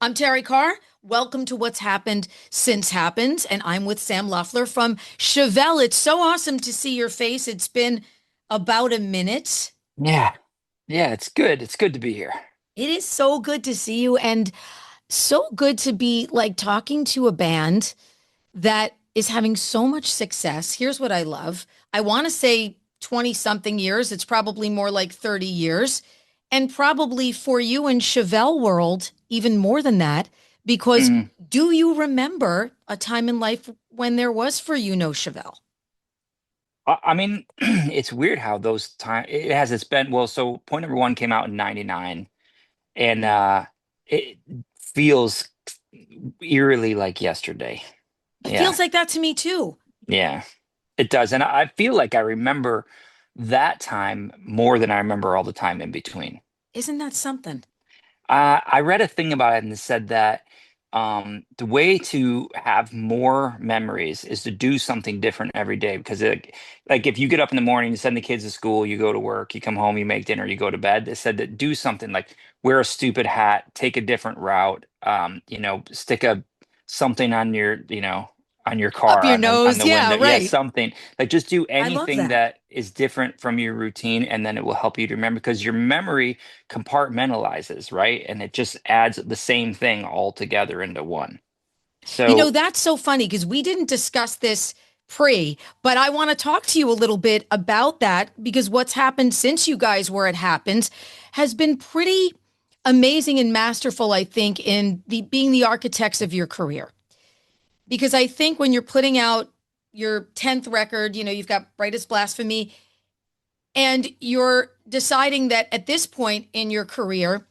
I'm Terrie Carr. Welcome to What's Happened Since Happened. And I'm with Sam Loeffler from Chevelle. It's so awesome to see your face. It's been about a minute. Yeah. Yeah, it's good. It's good to be here. It is so good to see you and so good to be like talking to a band that is having so much success. Here's what I love. I want to say 20 something years. It's probably more like 30 years. And probably for you in Chevelle world, even more than that, because Mm. do you remember a time in life when there was for you no Chevelle? I mean, it's weird how those time it has it's been well, so point number one came out in 99 and it feels eerily like yesterday. It Yeah. feels like that to me too. Yeah. It does. And I feel like I remember that time more than I remember all the time in between. Isn't that something? I read a thing about it and it said that the way to have more memories is to do something different every day. Because like if you get up in the morning, you send the kids to school, you go to work, you come home, you make dinner, you go to bed. They said that do something like wear a stupid hat, take a different route, stick a something on your Up car your on nose. the Yeah, window. Yeah, right. something like just do I love anything that. that is different from your routine, and then it will help you to remember because your memory compartmentalizes, right? And it just adds the same thing all together into one. So, That's so funny because we didn't discuss this pre, but I want to talk to you a little bit about that because what's happened since you guys were at Happens has been pretty amazing and masterful, I think, in the being the architects of your career. Because I think when you're putting out your 10th record, you've got Brightest Blasphemy, and you're deciding that at this point in your career,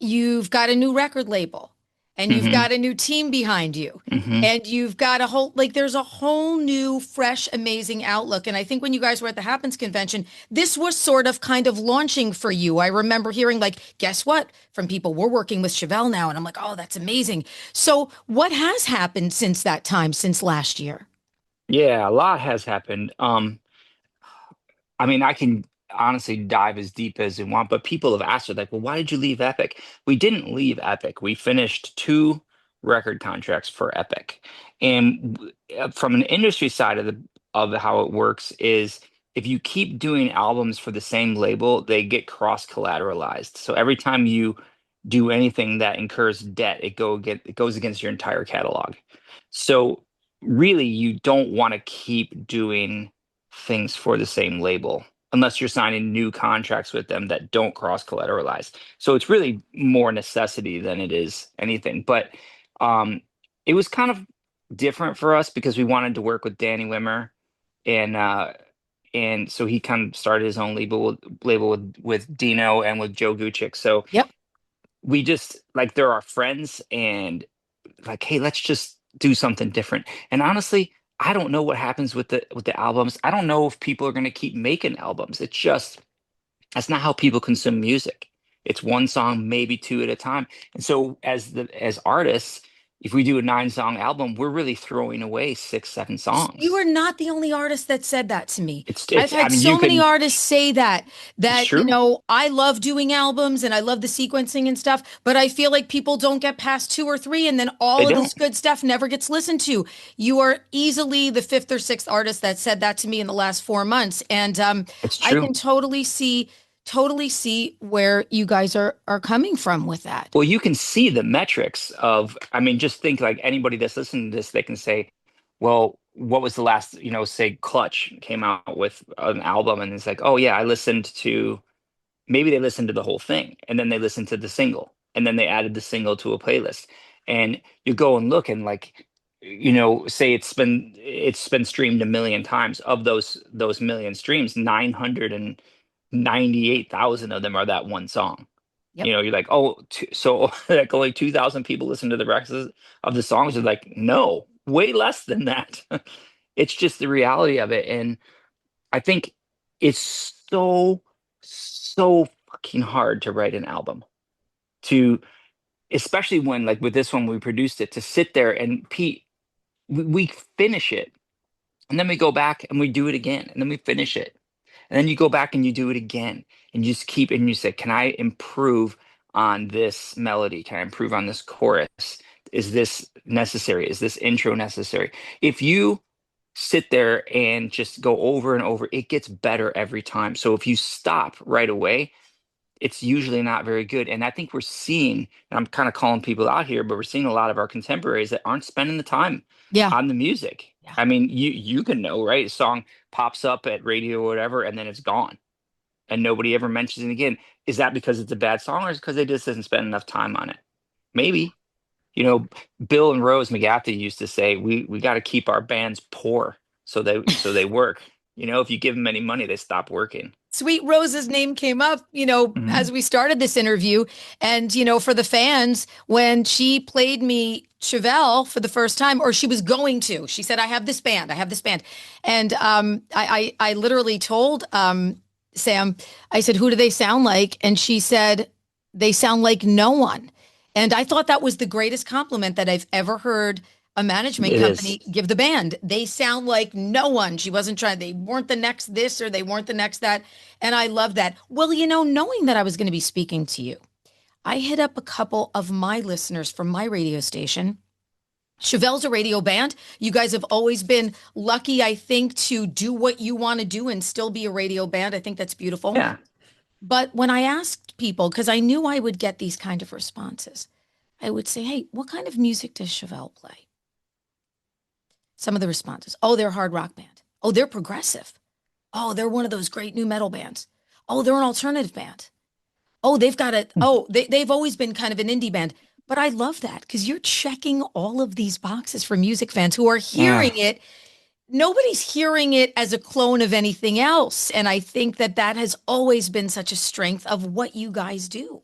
you've got a new record label and you've hmm got a new team behind you hmm and you've got a whole like there's a whole new fresh amazing outlook. And I think when you guys were at the Happens convention, this was sort of kind of launching for you. I remember hearing like, guess what, from people, we're working with Chevelle now, and I'm like, oh, that's amazing. So what has happened since that time, since last year? yeah, a lot has happened. I mean, I can honestly dive as deep as you want, but people have asked her, like, well, why did you leave Epic? We didn't leave Epic. We finished two record contracts for Epic. And from an industry side of how it works is if you keep doing albums for the same label, they get cross collateralized. So every time you do anything that incurs debt, it goes against your entire catalog. So really, you don't want to keep doing things for the same label unless you're signing new contracts with them that don't cross collateralize. So it's really more necessity than it is anything. But um, it was kind of different for us because we wanted to work with Danny Wimmer, and so he kind of started his own label with Dino and with Joe Guccic. So Yep. we just like they're our friends and like, hey, let's just do something different. And honestly, I don't know what happens with the albums. I don't know if people are going to keep making albums. It's just that's not how people consume music. It's one song, maybe two at a time. And so as artists, if we do a 9 song album, we're really throwing away 6, 7 You songs. are not the only artist that said that to me. I've I had mean, you so many can, artists say that, it's that, true. I love doing albums and I love the sequencing and stuff, but I feel like people don't get past two or three and then They all of don't. this good stuff never gets listened to. You are easily the fifth or sixth artist that said that to me in the last 4 months. And It's I true. can totally see where you guys are coming from with that. Well, you can see the metrics of, I mean, just think like anybody that's listening to this, they can say, well, what was the last, say Clutch came out with an album and it's like, oh yeah, I listened to, maybe they listened to the whole thing and then they listened to the single and then they added the single to a playlist. And you go and look and like, say it's been streamed a million times. Of those million streams, 998,000 of them are that one song. Yep. You're like, oh, so like only 2,000 people listen to the rest of the songs. Are like, no, way less than that. It's just the reality of it. And I think it's so fucking hard to write an album to, especially when like with this one, we produced it to sit there and Pete, we finish it and then we go back and we do it again and then we finish it. And then you go back and you do it again and you just keep and you say, can I improve on this melody? Can I improve on this chorus? Is this necessary? Is this intro necessary? If you sit there and just go over and over, it gets better every time. So if you stop right away, it's usually not very good. And I think we're seeing, and I'm kind of calling people out here, but we're seeing a lot of our contemporaries that aren't spending the time Yeah. on the music. Yeah. I mean, you can know, right? A song pops up at radio or whatever, and then it's gone, and nobody ever mentions it again. Is that because it's a bad song, or is it because they just didn't spend enough time on it? Maybe. You know, Bill and Rose McGathy used to say, we got to keep our bands poor so they work. You know, if you give them any money, they stop working. Sweet Rose's name came up, Mhm. as we started this interview. And, for the fans, when she played me Chevelle for the first time, or she was going to, she said, I have this band, I have this band. And I literally told Sam, I said, who do they sound like? And she said, they sound like no one. And I thought that was the greatest compliment that I've ever heard a management It is. company give the band. They sound like no one. She wasn't trying, they weren't the next this or they weren't the next that. And I love that. Well, knowing that I was going to be speaking to you, I hit up a couple of my listeners from my radio station. Chevelle's a radio band. You guys have always been lucky, I think, to do what you want to do and still be a radio band. I think that's beautiful. Yeah. But when I asked people, because I knew I would get these kind of responses, I would say, hey, what kind of music does Chevelle play? Some of the responses, oh, they're a hard rock band. Oh, they're progressive. Oh, they're one of those great new metal bands. Oh, they're an alternative band. Oh, they've always been kind of an indie band. But I love that because you're checking all of these boxes for music fans who are Yeah. hearing it. Nobody's hearing it as a clone of anything else. And I think that that has always been such a strength of what you guys do.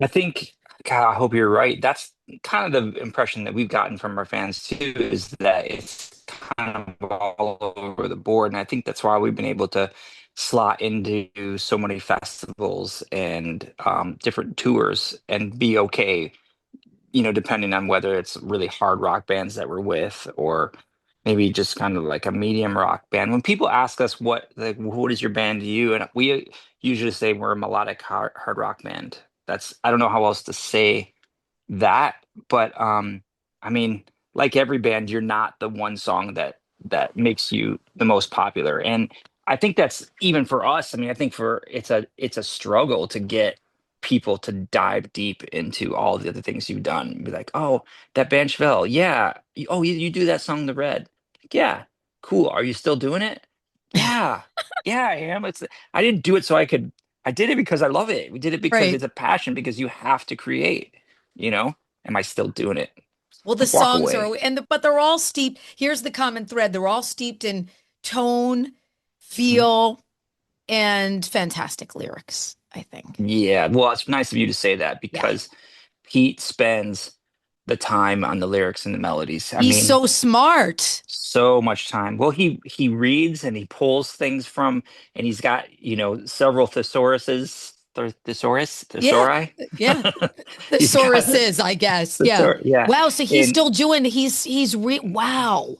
I think, God, I hope you're right. That's kind of the impression that we've gotten from our fans too, is that it's kind of all over the board. And I think that's why we've been able to slot into so many festivals and different tours and be okay, depending on whether it's really hard rock bands that we're with or maybe just kind of like a medium rock band. When people ask us what is your band to you, and we usually say we're a melodic hard rock band. I don't know how else to say that, but I mean, like every band, you're not the one song that makes you the most popular. And I think that's even for us. I mean, I think for it's a struggle to get people to dive deep into all the other things you've done. Be like, oh, that band Chevelle, yeah. Oh, you do that song, The Red. Yeah, cool. Are you still doing it? Yeah, yeah, I am. I didn't do it so I could. I did it because I love it. We did it because Right. it's a passion. Because you have to create. You know, am I still doing it? Well, the Walk songs away. are, but they're all steeped. Here's the common thread. They're all steeped in tone, Mhm. feel, and fantastic lyrics, I think. Yeah, well, it's nice of you to say that Yeah. because Pete spends the time on the lyrics and the melodies. I He's mean, so smart. so much time. Well, he reads and he pulls things from, and he's got, several thesauruses, Yeah. thesauri. Yeah. The He's got Sauruses, I guess. Yeah. thesaurus, yeah. Wow. So he's And still doing, wow.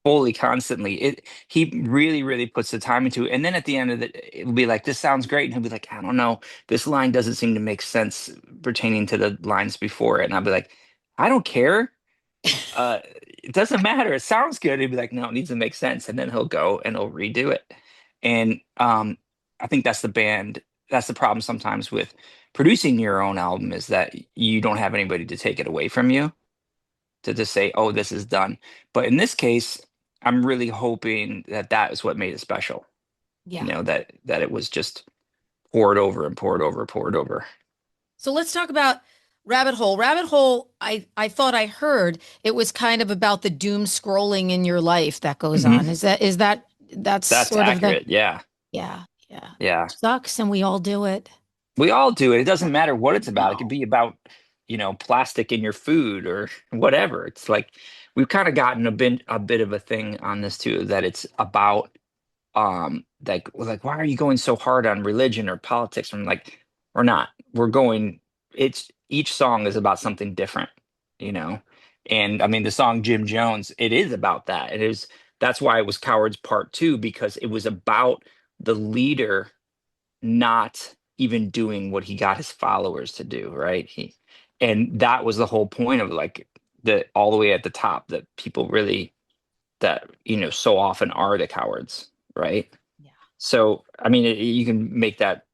fully constantly. He really, really puts the time into it. And then at the end of it, it'll be like, this sounds great. And he'll be like, I don't know, this line doesn't seem to make sense pertaining to the lines before it. And I'll be like, I don't care. It doesn't matter. It sounds good. He'd be like, no, it needs to make sense. And then he'll go and he'll redo it. And I think that's the problem sometimes with producing your own album, is that you don't have anybody to take it away from you, to just say, oh, this is done. But in this case, I'm really hoping that that is what made it special. Yeah. That it was just poured over and poured over, poured over. So let's talk about Rabbit Hole. Rabbit Hole, I thought I heard it was kind of about the doom scrolling in your life that goes Hmm. on. That's That's sort of the, accurate. Yeah. yeah, yeah. Yeah. Sucks and we all do it. We all do it. It doesn't matter what it's about. It could No. be about, plastic in your food or whatever. It's like we've kind of gotten a bit of a thing on this too, that it's about like why are you going so hard on religion or politics? I'm like, we're not. We're going, it's each song is about something different, you know. And I mean the song Jim Jones, it is about that. That's why it was Cowards Part 2, because it was about the leader not even doing what he got his followers to do, right? And that was the whole point of like the all the way at the top that people really that so often are the cowards, right? Yeah. So I mean, you can make that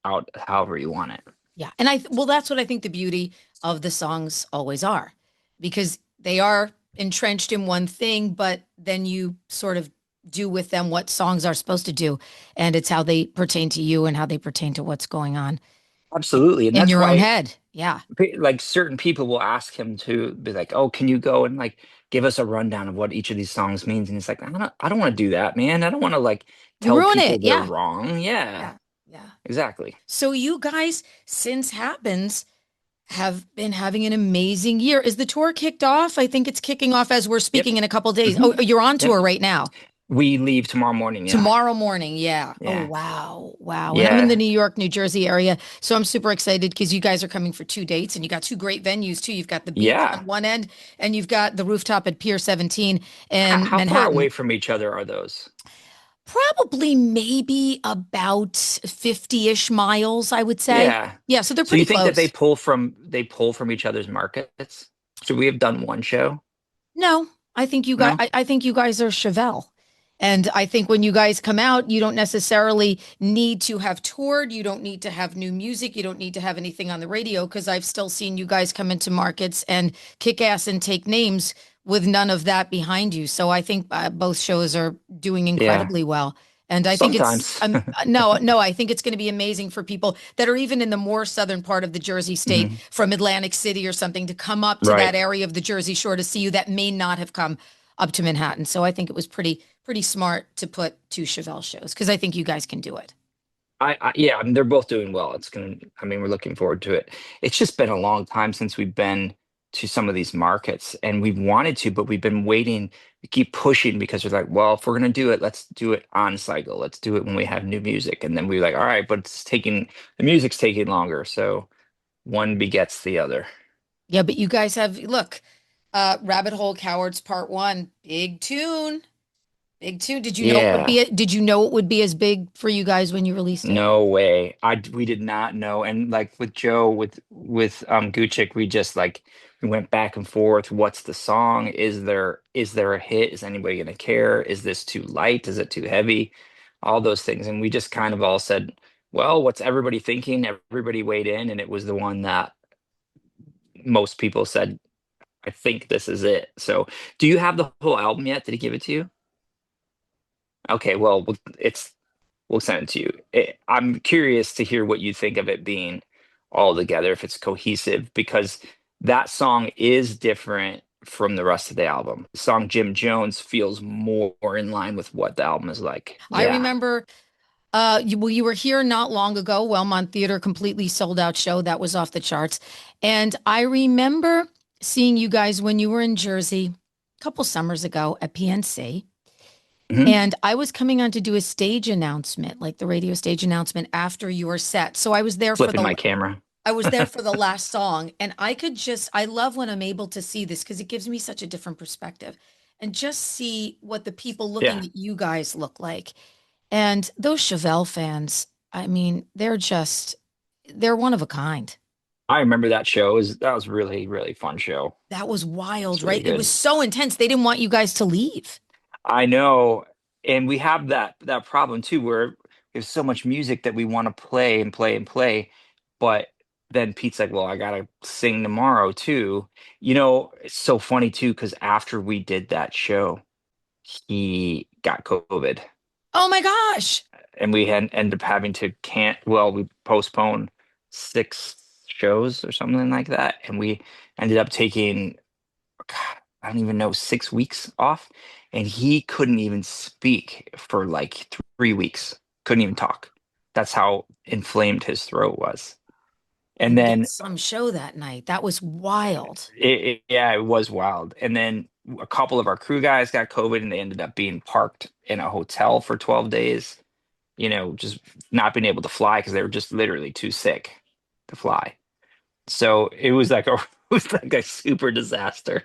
out however you want it. Yeah. And well, that's what I think the beauty of the songs always are, because they are entrenched in one thing, but then you sort of do with them what songs are supposed to do. And it's how they pertain to you and how they pertain to what's going on Absolutely, and in that's your own why head. Yeah. like certain people will ask him to be like, "Oh, can you go and like give us a rundown of what each of these songs means?" And he's like, I don't want to do that, man. I don't want to like You tell ruin people it. they're Yeah. wrong." Yeah, Yeah. Yeah. exactly. So you guys, since Happens, have been having an amazing year. Is the tour kicked off? I think it's kicking off as we're Yep. speaking in a couple days. Hmm. Oh, you're on Yep. tour right now. We leave tomorrow morning. Yeah. Tomorrow morning, yeah. Oh, Yeah. wow. Wow. And I'm in the Yeah. New York, New Jersey area. So I'm super excited because you guys are coming for 2 dates and you got two great venues too. You've got the beach on Yeah. one end and you've got the rooftop at Pier 17 How, in how far away Manhattan. from each other are those? Probably maybe about 50-ish miles, I would say. Yeah. Yeah, so they're So you pretty think that close. they pull from each other's markets? Should we have done one show? No, I think you guys No? I think you guys are Chevelle. And I think when you guys come out, you don't necessarily need to have toured. You don't need to have new music. You don't need to have anything on the radio because I've still seen you guys come into markets and kick ass and take names with none of that behind you. So I think both shows are doing Yeah. incredibly well. And I think it's Sometimes. no, I think it's going to be amazing for people that are even in the more southern part of the Jersey state Mhm. from Atlantic City or something to come up to that Right. area of the Jersey Shore to see you that may not have come up to Manhattan. So I think it was pretty smart to put two Chevelle shows because I think you guys can do it. Yeah, I mean, they're both doing well. I mean, we're looking forward to it. It's just been a long time since we've been to some of these markets and we've wanted to, but we've been waiting. We keep pushing because we're like, well, if we're going to do it, let's do it on cycle. Let's do it when we have new music. And then we're like, all right, but the music's taking longer. So one begets the other. Yeah, but you guys have look, Rabbit Hole Cowards Part One, big tune, big tune. Yeah. Did you know it would be as big for you guys when you released it? No way. We did not know. And like with Joe, with Gucci, we just like we went back and forth. What's the song? Is there a hit? Is anybody gonna care? Is this too light? Is it too heavy? All those things. And we just kind of all said, well, what's everybody thinking? Everybody weighed in, and it was the one that most people said, I think this is it. So do you have the whole album yet? Did he give it to you? Okay, well, we'll send it to you. I'm curious to hear what you think of it being all together, if it's cohesive, because that song is different from the rest of the album. The song Jim Jones feels more in line with what the album is like. I Yeah. remember you were here not long ago, Wellmont Theater, completely sold out show that was off the charts. And I remember seeing you guys when you were in Jersey a couple summers ago at PNC. Hmm. And I was coming on to do a stage announcement, like the radio stage announcement after your set. So Flipping my camera. I was there for the last song and I love when I'm able to see this because it gives me such a different perspective and just see what the people looking Yeah. at you guys look like. And those Chevelle fans, I mean, they're one of a kind. I remember that show. That was really, really fun show. That was wild, It's really right? It was good. so intense. They didn't want you guys to leave. I know, and we have that problem too, where there's so much music that we want to play and play and play, but then Pete's like, "Well, I gotta sing tomorrow too." It's so funny too, because after we did that show, he got COVID, Oh my gosh. and we had ended up having to can't. Well, we postponed 6 shows or something like that, and we ended up taking God, I don't even know, 6 weeks off. And he couldn't even speak for like 3 weeks. Couldn't even talk. That's how inflamed his throat was. And And you did then some show that night. That was wild. yeah, it was wild. And then a couple of our crew guys got COVID and they ended up being parked in a hotel for 12 days, just not being able to fly because they were just literally too sick to fly. So it was like a it was like a super disaster.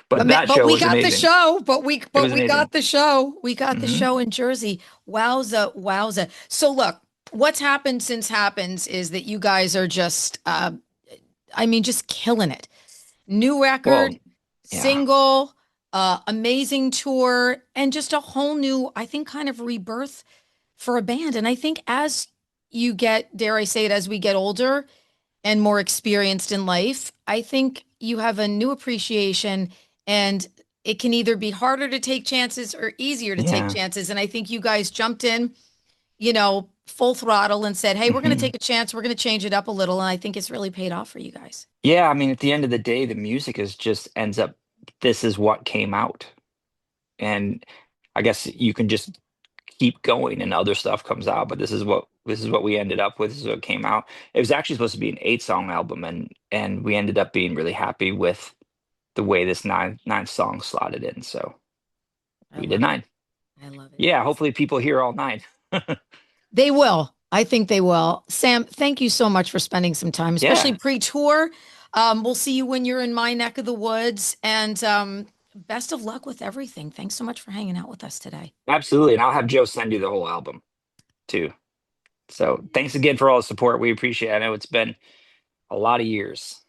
But that But show we was got the amazing. show. It But was we got amazing. the show. We got the Hmm. show in Jersey. Wowza, wowza. So look, what's happened since happens is that you guys are just, I mean, just killing it. New Well, record, yeah, single, amazing tour, and just a whole new, I think, kind of rebirth for a band. And I think as you get, dare I say it, as we get older and more experienced in life, I think you have a new appreciation, and it can either be harder to take chances or easier to take yeah. chances. And I think you guys jumped in, full throttle and said, hey, we're going to Hmm. take a chance. We're going to change it up a little. And I think it's really paid off for you guys. Yeah, I mean, at the end of the day, the music is just ends up, this is what came out. And I guess you can just keep going and other stuff comes out, but this is what we ended up with. This is what came out. It was actually supposed to be an 8 song album, and we ended up being really happy with the way this nine songs slotted in. So I we did love it. 9. I love it. Yeah, hopefully people hear all 9. They will. I think they will. Sam, thank you so much for spending some time, especially Yeah, pre-tour. We'll see you when you're in my neck of the woods. And best of luck with everything. Thanks so much for hanging out with us today. absolutely. And I'll have Joe send you the whole album too. So thanks again for all the support. We appreciate it. I know it's been a lot of years.